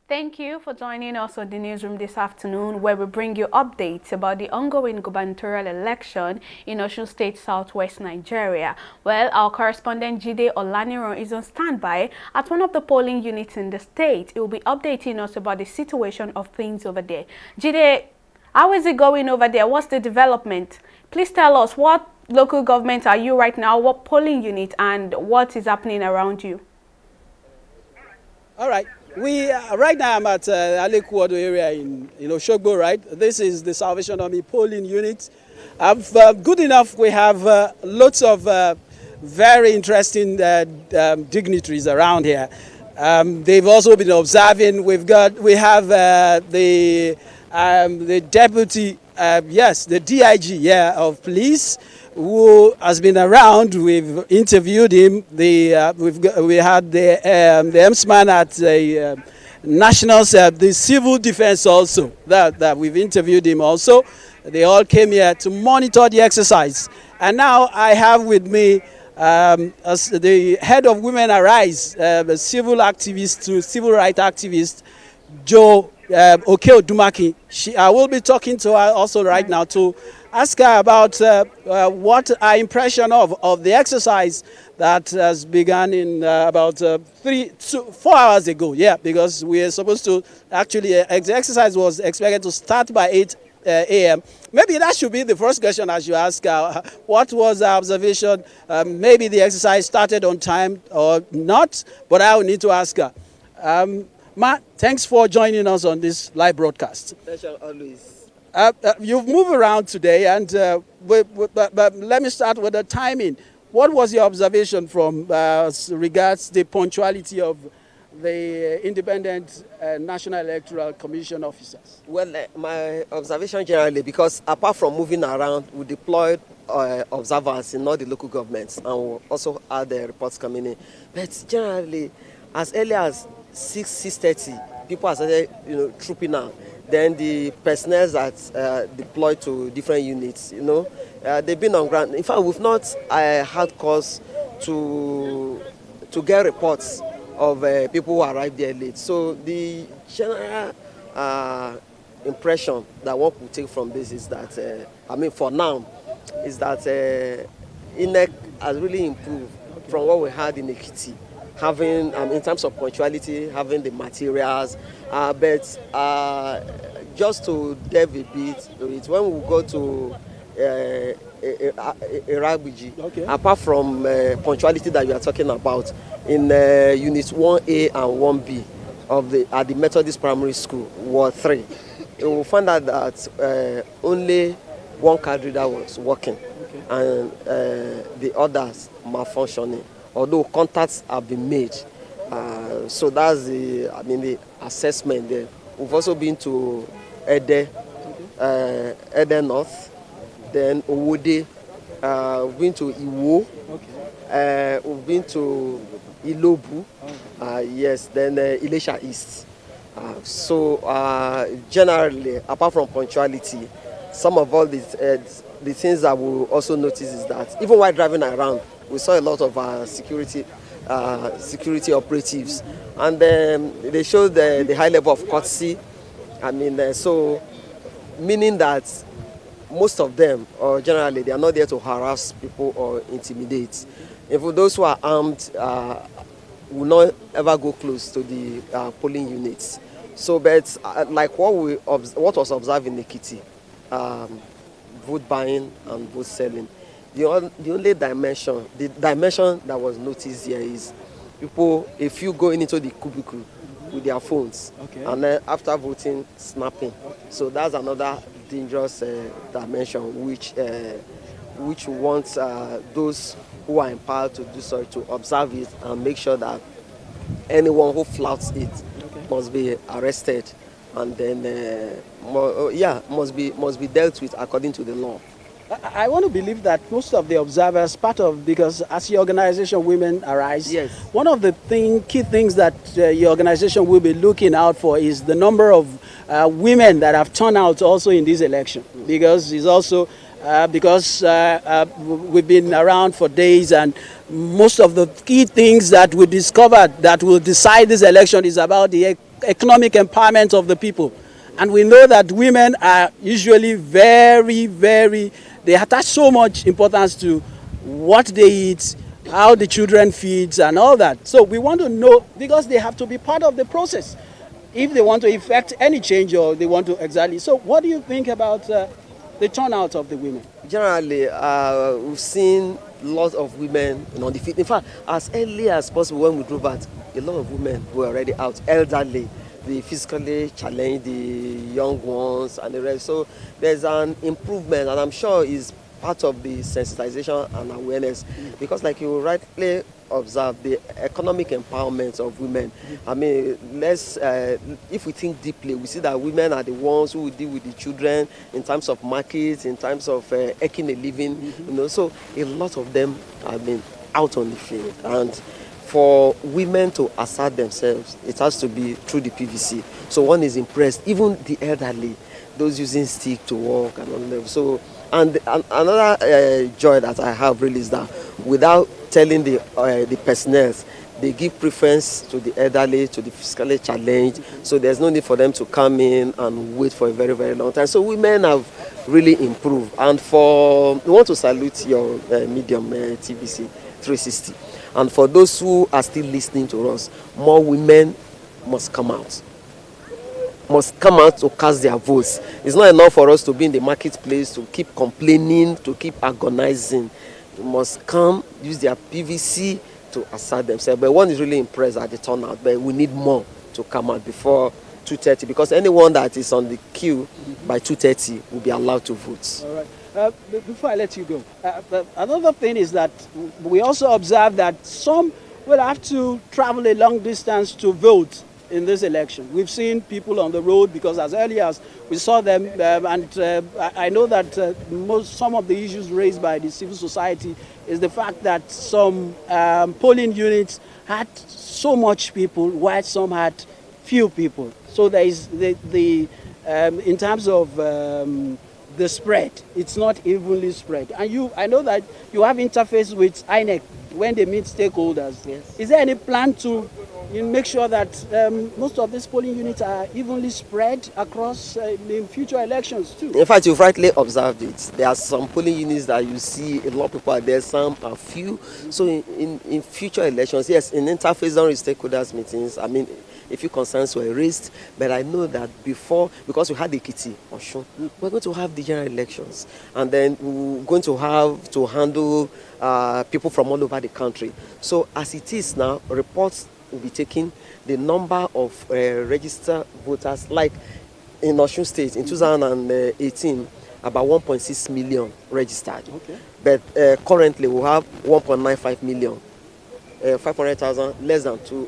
Thank you for joining us on the newsroom this afternoon, where we bring you updates about the ongoing gubernatorial election in Osun State, southwest Nigeria. Well, our correspondent Jide Olaniran is on standby at one of the polling units in the state. He will be updating us about the situation of things over there. Jide, how is it going over there? What's the development? Please tell us, what local government are you right now, what polling unit, and what is happening around you? All right. Right now I'm at Alekuodo area in Oshogbo, right? This is the Salvation Army polling unit. Good enough, we have lots of very interesting dignitaries around here. They've also been observing. We have the deputy, yes, the DIG, of police, who has been around. We've interviewed him. We had the EMSman at the the civil defense also, that we've interviewed him also. They all came here to monitor the exercise. And now I have with me as the head of Women Arise, a civil activist, civil rights activist, Joe Okeodumaki. I will be talking to her also right now to ask her about what her impression of the exercise that has begun in about 4 hours ago. Yeah, because we are supposed to actually, the exercise was expected to start by 8 a.m. Maybe that should be the first question I should ask her. What was her observation? Maybe the exercise started on time or not, but I will need to ask her. Ma, thanks for joining us on this live broadcast. Pleasure always. You've moved around today, and but let me start with the timing. What was your observation from regards the punctuality of the independent National Electoral Commission officers? Well, my observation generally, because apart from moving around, we deployed observers in all the local governments, and we also had the reports coming in. But generally, as early as 6:30, people are started, trooping out. Then the personnel that deployed to different units, they've been on ground. In fact, we've not had cause to get reports of people who arrived there late. So the general impression that one could take from this is that, for now, is that INEC has really improved from what we had in Ekiti, having, in terms of punctuality, having the materials, but just to delve a bit, it's when we go to Iragbiji, okay, apart apart from punctuality that you are talking about, in units 1A and 1B at the Methodist Primary School, Ward 3, you will find out that only one card reader was working, okay, and the others malfunctioning, although contacts have been made. So that's the assessment there. We've also been to Ede, Ede North, then Owode, we've been to Iwo, okay, we've been to Ilobu, yes, then Ilesha East. So generally, apart from punctuality, some of all these the things that we also notice is that even while driving around, we saw a lot of security operatives, and they showed the high level of courtesy. So meaning that most of them, or generally, they are not there to harass people or intimidate. And for those who are armed, will not ever go close to the polling units. So, but like what was observed in Ekiti, vote buying and vote selling. The only dimension that was noticed here is people, a few going into the cubicle with their phones, okay, and then after voting, snapping. Okay. So that's another dangerous dimension which wants those who are empowered to do so to observe it and make sure that anyone who flouts it, okay, must be arrested, and then must be dealt with according to the law. I want to believe that most of the observers, because as your organization Women Arise, yes, one of the key things that your organization will be looking out for is the number of women that have turned out also in this election, because it's also we've been around for days, and most of the key things that we discovered that will decide this election is about the economic empowerment of the people. And we know that women are usually they attach so much importance to what they eat, how the children feed, and all that. So we want to know, because they have to be part of the process if they want to effect any change or they want to exactly. So what do you think about the turnout of the women? Generally, we've seen lots of women on the field. In fact, as early as possible when we drove out, a lot of women were already out, elderly, the physically challenged, the young ones, and the rest. So there's an improvement, and I'm sure it's part of the sensitization and awareness, because like you rightly observe, the economic empowerment of women. I mean, if we think deeply, we see that women are the ones who will deal with the children in terms of markets, in terms of earning a living, you know. So a lot of them have been out on the field, and for women to assert themselves, it has to be through the PVC. So one is impressed, even the elderly, those using stick to walk and all that. So, and another joy that I have really is that without telling the personnel, they give preference to the elderly, to the physically challenged. So there's no need for them to come in and wait for a very, very long time. So women have really improved. And we want to salute your medium TVC 360. And for those who are still listening to us, more women must come out. Must come out to cast their votes. It's not enough for us to be in the marketplace, to keep complaining, to keep agonizing. They must come, use their PVC to assert themselves. But one is really impressed at the turnout, but we need more to come out before 2:30, because anyone that is on the queue by 2:30 will be allowed to vote. All right. Before I let you go, another thing is that we also observe that some will have to travel a long distance to vote in this election. We've seen people on the road, because as early as we saw them, I know that some of the issues raised by the civil society is the fact that some polling units had so much people, while some had few people. So there is in terms of the spread, it's not evenly spread. And I know that you have interface with INEC when they meet stakeholders. Yes. Is there any plan to make sure that most of these polling units are evenly spread across in future elections too? In fact, you've rightly observed it. There are some polling units that you see a lot of people are there, some are few. So in future elections, yes, in interface during stakeholders meetings, I mean, a few concerns were raised, but I know that because we had the Ekiti, Osun, we're going to have the general elections, and then we're going to have to handle people from all over the country. So as it is now, reports will be taken, the number of registered voters, like in Osun State in 2018, about 1.6 million registered. Okay. But currently we have 1.95 million. 500,000, less than 2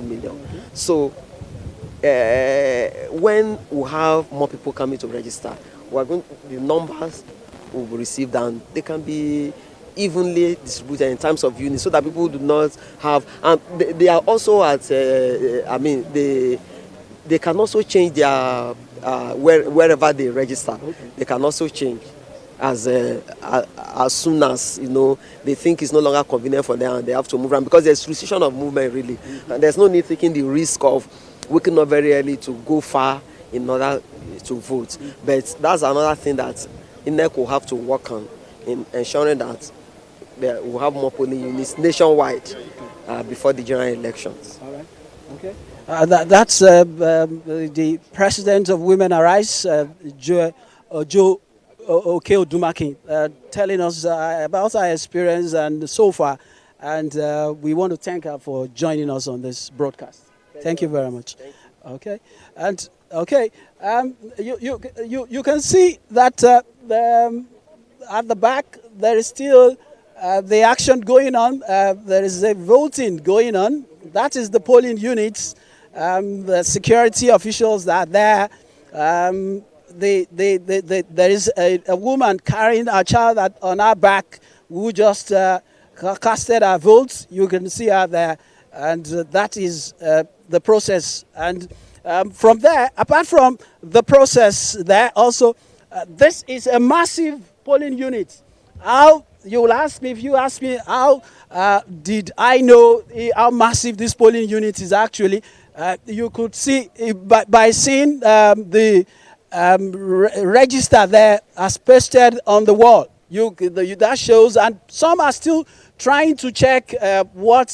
million. Mm-hmm. So when we have more people coming to register, the numbers will be received, and they can be evenly distributed in terms of units, so that people do not have, and they are also at they can also change their wherever they register. Okay. They can also change as soon as they think it's no longer convenient for them and they have to move around, because there's restriction of movement really. Mm-hmm. And there's no need taking the risk of waking up very early to go far in order to vote. Mm-hmm. But that's another thing that INEC will have to work on, in ensuring that we'll have more polling units nationwide before the general elections. All right. Okay. That's the president of Women Arise, Joe Dumaki, telling us about her experience and so far, and we want to thank her for joining us on this broadcast. Thank you very much. Okay, and you can see that at the back there is still the action going on. There is a voting going on. That is the polling units. The security officials that are there. There is a woman carrying a child on her back who just casted her votes. You can see her there, and that is the process. And from there, apart from the process there, also this is a massive polling unit. If you ask me how did I know how massive this polling unit is actually? You could see by seeing the register there as pasted on the wall. That shows, and some are still trying to check to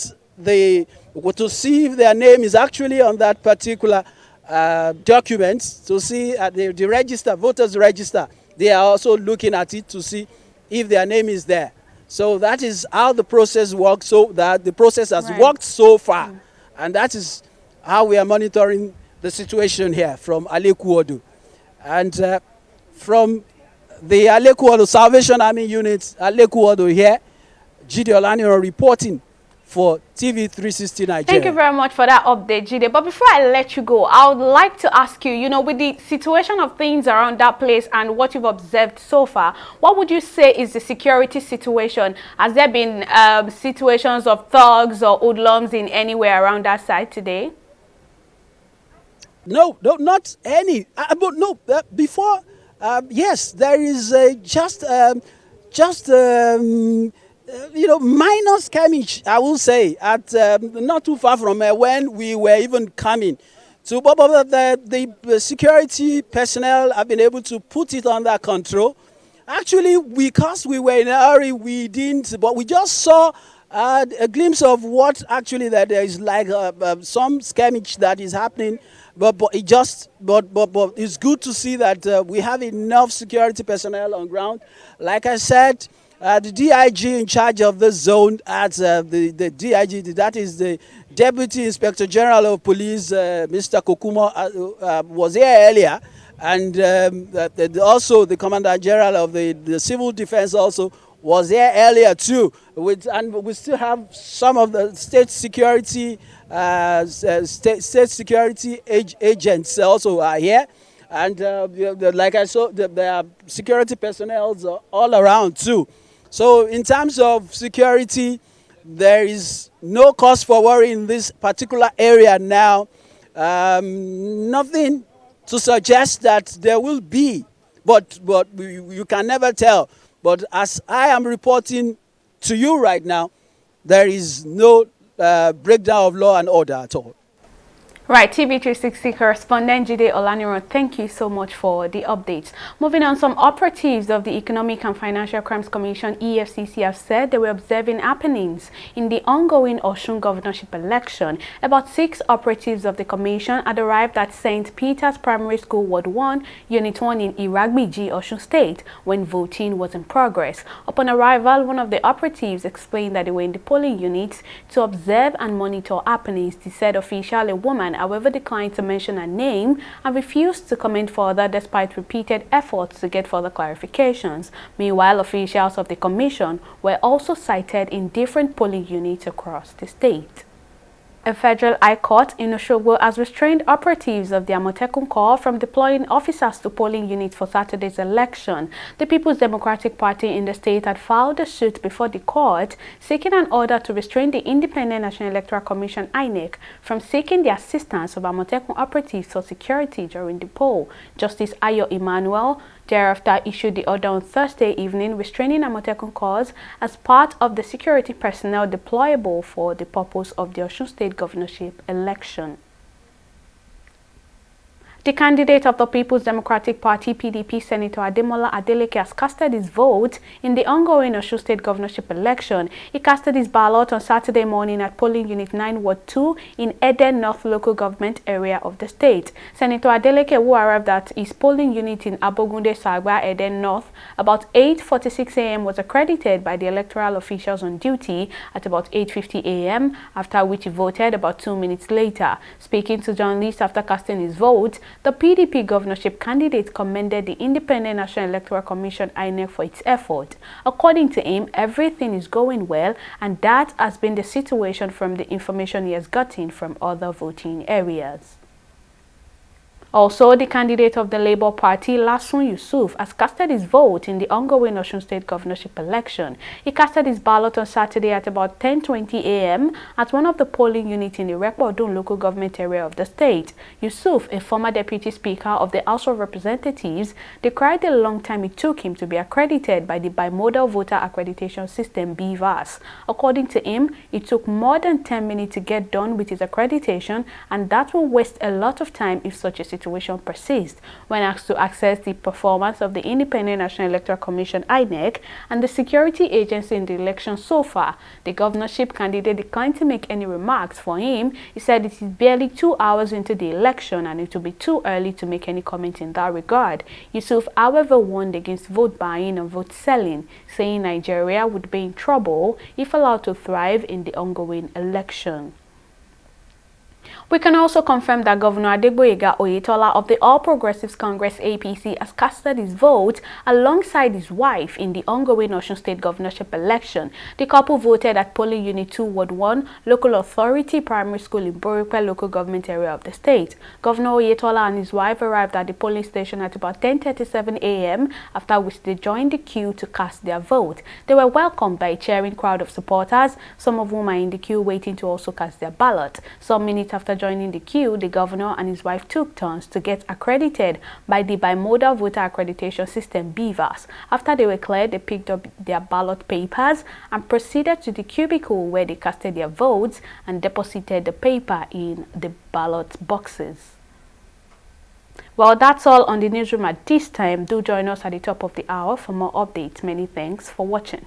see if their name is actually on that particular document, to see the register, voters register. They are also looking at it to see if their name is there. So that is how the process works, so that the process has worked so far. And that is how we are monitoring the situation here from Alekuodo. And from the Alekuodo Salvation Army unit, Alekuodo here, Jide Olaniro reporting for TV 360 Nigeria. Thank you very much for that update, Jide. But before I let you go, I would like to ask you, with the situation of things around that place and what you've observed so far, what would you say is the security situation? Has there been situations of thugs or hoodlums in anywhere around that side today? No, not any. But no, before, yes, there is just minor skirmish, I will say, at not too far from when we were even coming. So the security personnel have been able to put it under control. Actually, because we were in a hurry, we didn't, but we just saw a glimpse of what actually that there is like some skirmish that is happening. But it's good to see that we have enough security personnel on ground. Like I said, the DIG in charge of the zone at the DIG, that is the Deputy Inspector General of Police, Mr. Kokumo, was here earlier. And also the Commandant General of the Civil Defense also was here earlier too. And we still have some of the state security agents also are here. And like I saw, there are security personnel all around too. So in terms of security, there is no cause for worry in this particular area now. Nothing to suggest that there will be, but you can never tell. But as I am reporting to you right now, there is no breakdown of law and order at all. Right, TV 360 correspondent Jide Olaniro, thank you so much for the updates. Moving on, some operatives of the Economic and Financial Crimes Commission, EFCC, have said they were observing happenings in the ongoing Osun governorship election. About 6 operatives of the commission had arrived at St. Peter's Primary School, Ward 1, Unit 1 in Iragbiji, Osun State, when voting was in progress. Upon arrival, one of the operatives explained that they were in the polling units to observe and monitor happenings. The said official, a woman, however, declined to mention her name and refused to comment further despite repeated efforts to get further clarifications. Meanwhile, officials of the commission were also cited in different polling units across the state. A federal high court in Osogbo has restrained operatives of the Amotekun Corps from deploying officers to polling units for Saturday's election. The People's Democratic Party in the state had filed a suit before the court seeking an order to restrain the Independent National Electoral Commission (INEC) from seeking the assistance of Amotekun operatives for security during the poll. Justice Ayo Emmanuel thereafter issued the order on Thursday evening restraining Amotekun Corps as part of the security personnel deployable for the purpose of the Osun State governorship election. The candidate of the People's Democratic Party (PDP), Senator Ademola Adeleke, has casted his vote in the ongoing Osun State governorship election. He casted his ballot on Saturday morning at polling unit 9 Ward 2 in Eden North local government area of the state. Senator Adeleke, who arrived at his polling unit in Abogunde Sagba, Eden North, about 8:46 a.m. was accredited by the electoral officials on duty at about 8:50 a.m., after which he voted about 2 minutes later. Speaking to journalists after casting his vote, the PDP governorship candidate commended the Independent National Electoral Commission (INEC) for its effort. According to him, everything is going well, and that has been the situation from the information he has gotten from other voting areas. Also, the candidate of the Labour Party, Yusuf, has casted his vote in the ongoing Osun State governorship election. He casted his ballot on Saturday at about 10:20 a.m. at one of the polling units in the Rekpodun local government area of the state. Yusuf, a former deputy speaker of the House of Representatives, decried the long time it took him to be accredited by the bimodal voter accreditation system BVAS. According to him, it took more than 10 minutes to get done with his accreditation, and that will waste a lot of time if such a situation persists. When asked to access the performance of the Independent National Electoral Commission (INEC) and the security agency in the election so far, the governorship candidate declined to make any remarks. For him, he said it is barely 2 hours into the election and it will be too early to make any comment in that regard. Yusuf, however, warned against vote buying and vote selling, saying Nigeria would be in trouble if allowed to thrive in the ongoing election. We can also confirm that Governor Adegboyega Oyetola of the All Progressives Congress (APC) has casted his vote alongside his wife in the ongoing Osun State governorship election. The couple voted at polling unit 2 Ward 1 local authority primary school in Boripe local government area of the state. Governor Oyetola and his wife arrived at the polling station at about 10:37 a.m. after which they joined the queue to cast their vote. They were welcomed by a cheering crowd of supporters, some of whom are in the queue waiting to also cast their ballot. Some minutes after joining the queue, the governor and his wife took turns to get accredited by the bimodal voter accreditation system BVAS. After they were cleared, they picked up their ballot papers and proceeded to the cubicle where they casted their votes and deposited the paper in the ballot boxes. Well, that's all on the newsroom at this time. Do join us at the top of the hour for more updates. Many thanks for watching.